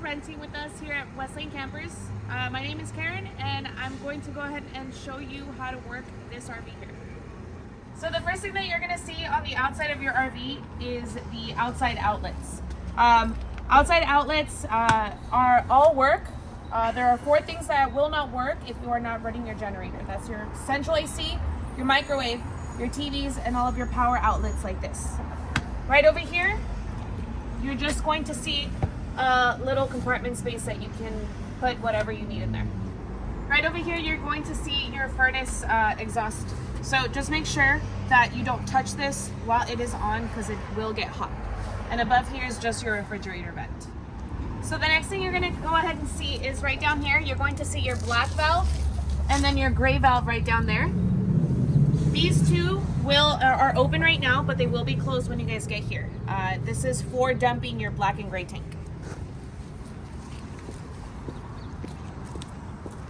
renting with us here at Westland Campers. My name is Karen, and I'm going to go ahead and show you how to work this RV here. So the first thing that you're going to see on the outside of your RV is the outside outlets. Outside outlets are all work. There are 4 things that will not work if you are not running your generator. That's your central AC, your microwave, your TVs, and all of your power outlets like this. Right over here, you're just going to see a little compartment space that you can put whatever you need in there. Right over here, you're going to see your furnace exhaust. So just make sure that you don't touch this while it is on because it will get hot. And above here is just your refrigerator vent. So the next thing you're going to go ahead and see is right down here, you're going to see your black valve and then your gray valve right down there. These two are open right now, but they will be closed when you guys get here. This is for dumping your black and gray tank.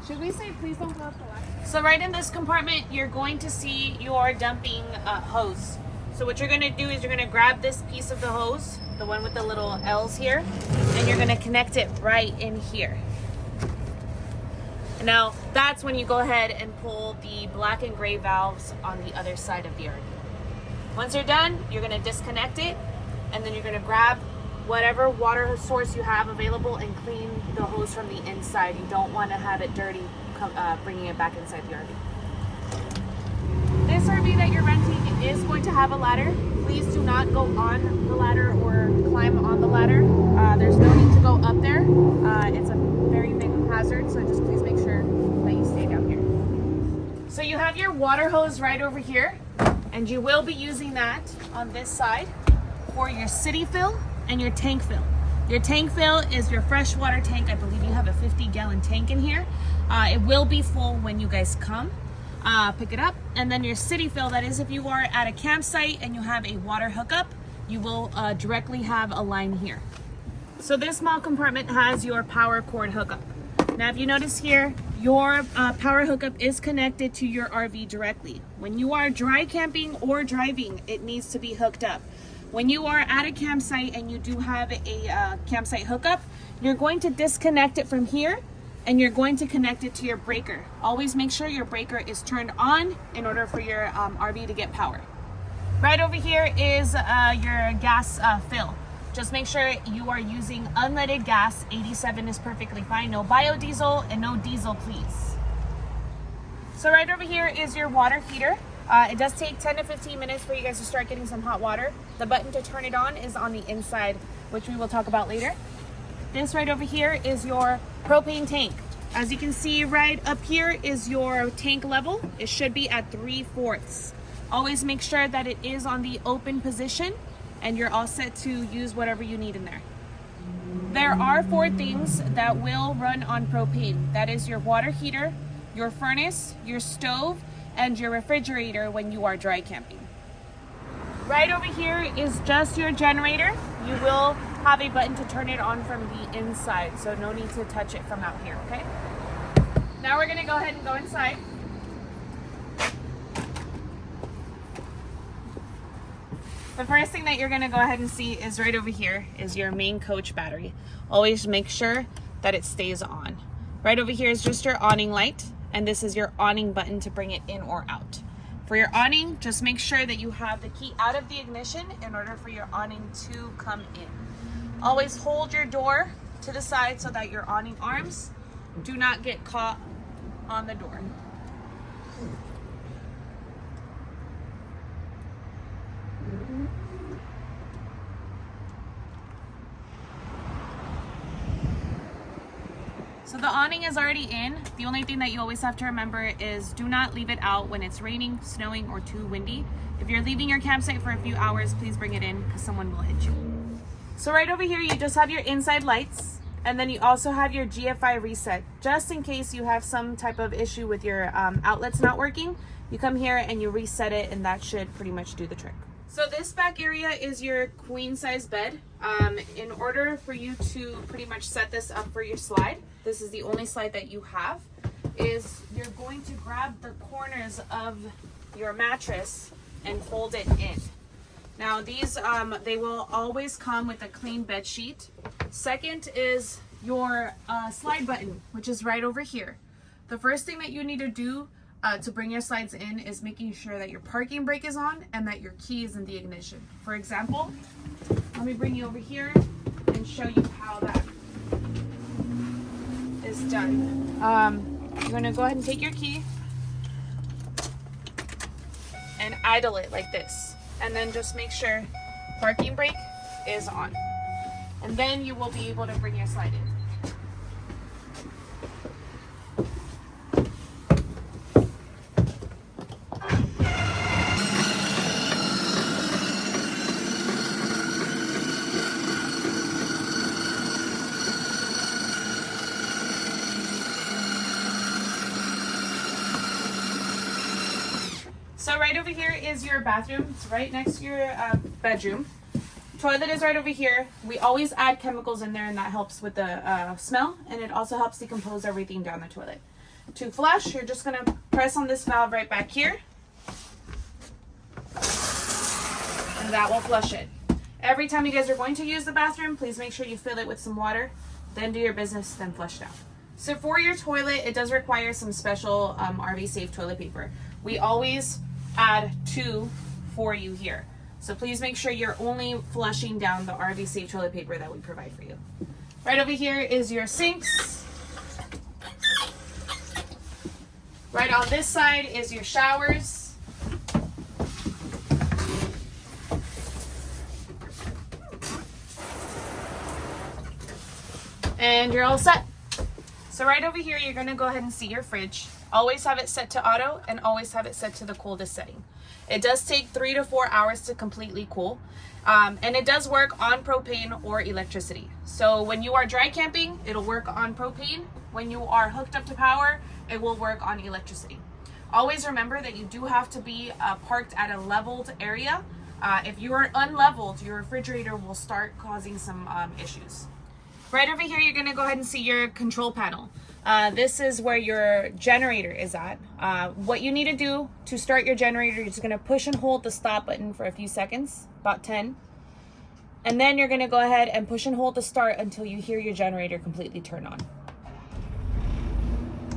Should we say please don't go up the ladder? So right in this compartment, you're going to see your dumping hose. So what you're going to do is you're going to grab this piece of the hose, the one with the little L's here, and you're going to connect it right in here. Now that's when you go ahead and pull the black and gray valves on the other side of the RV. Once you're done, you're going to disconnect it, and then you're going to grab whatever water source you have available and clean the hose from the inside. You don't want to have it dirty bringing it back inside the RV. This RV that you're renting is going to have a ladder. Please do not go on the ladder or climb on the ladder. There's no need to go up there. It's a very big hazard, so just please make sure that you stay down here. So you have your water hose right over here, and you will be using that on this side for your city fill and your tank fill. Your tank fill is your freshwater tank. I believe you have a 50-gallon tank in here. It will be full when you guys come. Pick it up. And then your city fill, that is if you are at a campsite and you have a water hookup, you will directly have a line here. So this small compartment has your power cord hookup. Now if you notice here, your power hookup is connected to your RV directly. When you are dry camping or driving, it needs to be hooked up. When you are at a campsite and you do have a campsite hookup, you're going to disconnect it from here and you're going to connect it to your breaker. Always make sure your breaker is turned on in order for your RV to get power. Right over here is your gas fill. Just make sure you are using unleaded gas. 87 is perfectly fine. No biodiesel and no diesel, please. So right over here is your water heater. It does take 10 to 15 minutes for you guys to start getting some hot water. The button to turn it on is on the inside, which we will talk about later. This right over here is your propane tank. As you can see right up here is your tank level. It should be at 3/4. Always make sure that it is on the open position and you're all set to use whatever you need in there. There are 4 things that will run on propane. That is your water heater, your furnace, your stove, and your refrigerator when you are dry camping. Right over here is just your generator. You will have a button to turn it on from the inside, so no need to touch it from out here, okay? Now we're gonna go ahead and go inside. The first thing that you're gonna go ahead and see is right over here is your main coach battery. Always make sure that it stays on. Right over here is just your awning light, and this is your awning button to bring it in or out. For your awning, just make sure that you have the key out of the ignition in order for your awning to come in. Always hold your door to the side so that your awning arms do not get caught on the door. So the awning is already in. The only thing that you always have to remember is do not leave it out when it's raining, snowing, or too windy. If you're leaving your campsite for a few hours, please bring it in because someone will hit you. So right over here, you just have your inside lights, and then you also have your GFI reset. Just in case you have some type of issue with your outlets not working, you come here and you reset it, and that should pretty much do the trick. So this back area is your queen size bed. In order for you to pretty much set this up for your slide, this is the only slide that you have, is you're going to grab the corners of your mattress and fold it in. Now these, they will always come with a clean bed sheet. Second is your slide button, which is right over here. The first thing that you need to do to bring your slides in is making sure that your parking brake is on and that your key is in the ignition. For example, let me bring you over here and show you how that is done. You're gonna go ahead and take your key and idle it like this, and then just make sure parking brake is on, and then you will be able to bring your slide in. So right over here is your bathroom. It's right next to your bedroom. Toilet is right over here. We always add chemicals in there, and that helps with the smell, and it also helps decompose everything down the toilet. To flush, you're just gonna press on this valve right back here, and that will flush it. Every time you guys are going to use the bathroom, please make sure you fill it with some water, then do your business, then flush down. So for your toilet, it does require some special RV safe toilet paper. We always add 2 for you here. So please make sure you're only flushing down the RV safe toilet paper that we provide for you. Right over here is your sinks. Right on this side is your showers. And you're all set. So right over here, you're gonna go ahead and see your fridge. Always have it set to auto and always have it set to the coldest setting. It does take 3 to 4 hours to completely cool. And it does work on propane or electricity. So when you are dry camping, it'll work on propane. When you are hooked up to power, it will work on electricity. Always remember that you do have to be parked at a leveled area. If you are unleveled, your refrigerator will start causing some issues. Right over here, you're gonna go ahead and see your control panel. This is where your generator is at. What you need to do to start your generator, you're just gonna push and hold the stop button for a few seconds, about 10. And then you're gonna go ahead and push and hold the start until you hear your generator completely turn on.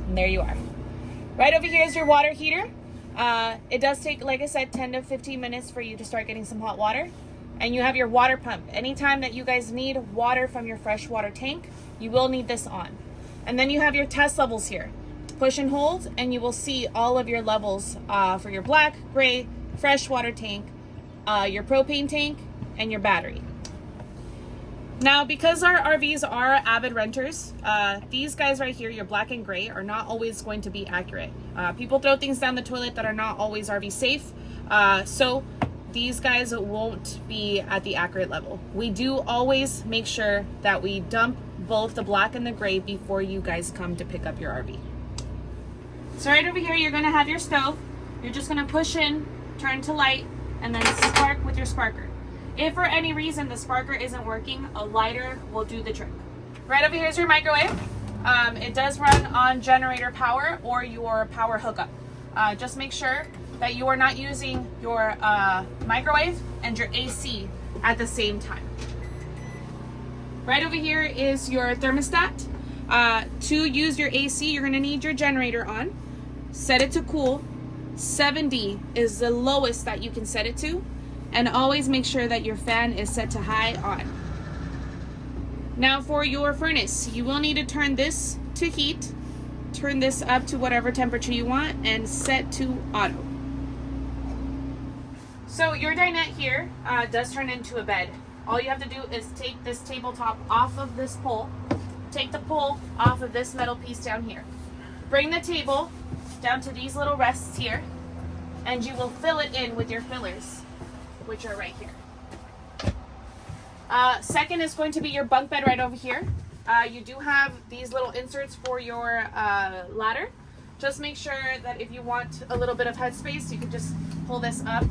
And there you are. Right over here is your water heater. It does take, like I said, 10 to 15 minutes for you to start getting some hot water. And you have your water pump. Anytime that you guys need water from your freshwater tank, you will need this on. And then you have your test levels here. Push and hold, and you will see all of your levels for your black, gray, freshwater tank, your propane tank, and your battery. Now, because our RVs are avid renters, these guys right here, your black and gray, are not always going to be accurate. People throw things down the toilet that are not always RV safe. So these guys won't be at the accurate level. We do always make sure that we dump both the black and the gray before you guys come to pick up your RV. So right over here, you're gonna have your stove. You're just gonna push in, turn to light, and then spark with your sparker. If for any reason the sparker isn't working, a lighter will do the trick. Right over here is your microwave. It does run on generator power or your power hookup. Just make sure that you are not using your microwave and your AC at the same time. Right over here is your thermostat. To use your AC, you're gonna need your generator on. Set it to cool. 70 is the lowest that you can set it to. And always make sure that your fan is set to high on. Now for your furnace, you will need to turn this to heat, turn this up to whatever temperature you want, and set to auto. So your dinette here does turn into a bed. All you have to do is take this tabletop off of this pole, take the pole off of this metal piece down here. Bring the table down to these little rests here, and you will fill it in with your fillers, which are right here. Second is going to be your bunk bed right over here. You do have these little inserts for your ladder. Just make sure that if you want a little bit of headspace, you can just pull this up,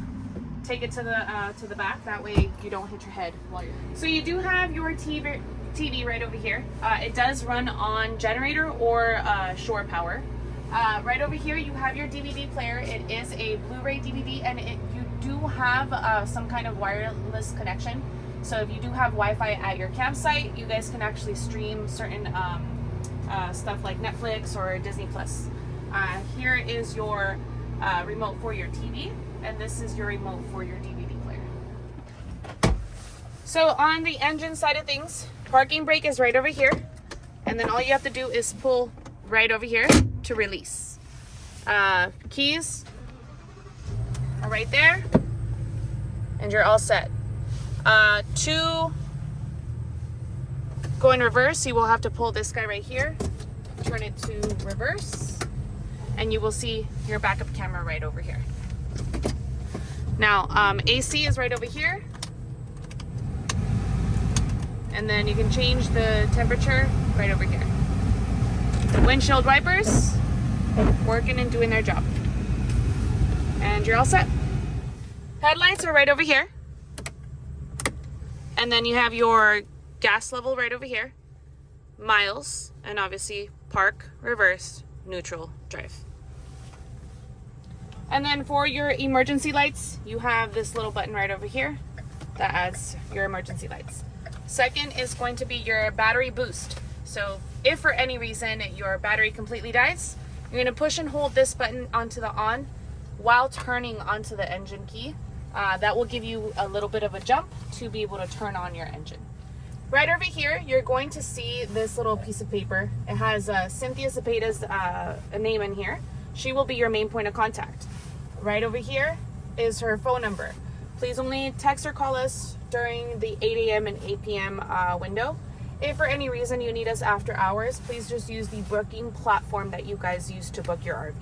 take it to the back. That way you don't hit your head while you're. So you do have your TV right over here. It does run on generator or shore power. Right over here you have your DVD player. It is a Blu-ray DVD, and you do have some kind of wireless connection. So if you do have Wi-Fi at your campsite, you guys can actually stream certain stuff like Netflix or Disney Plus. Here is your remote for your TV, and this is your remote for your DVD player. So on the engine side of things, parking brake is right over here, and then all you have to do is pull right over here to release. Keys are right there, and you're all set. To go in reverse, you will have to pull this guy right here, turn it to reverse, and you will see your backup camera right over here. Now, AC is right over here, and then you can change the temperature right over here. Windshield wipers working and doing their job, and you're all set. Headlights are right over here, and then you have your gas level right over here, miles, and obviously park, reverse, neutral, drive. And then for your emergency lights, you have this little button right over here that adds your emergency lights. Second is going to be your battery boost. So if for any reason your battery completely dies, you're going to push and hold this button onto the on while turning onto the engine key. That will give you a little bit of a jump to be able to turn on your engine. Right over here, you're going to see this little piece of paper. It has Cynthia Zepeda's name in here. She will be your main point of contact. Right over here is her phone number. Please only text or call us during the 8 a.m. and 8 p.m. Window. If for any reason you need us after hours, please just use the booking platform that you guys use to book your RV.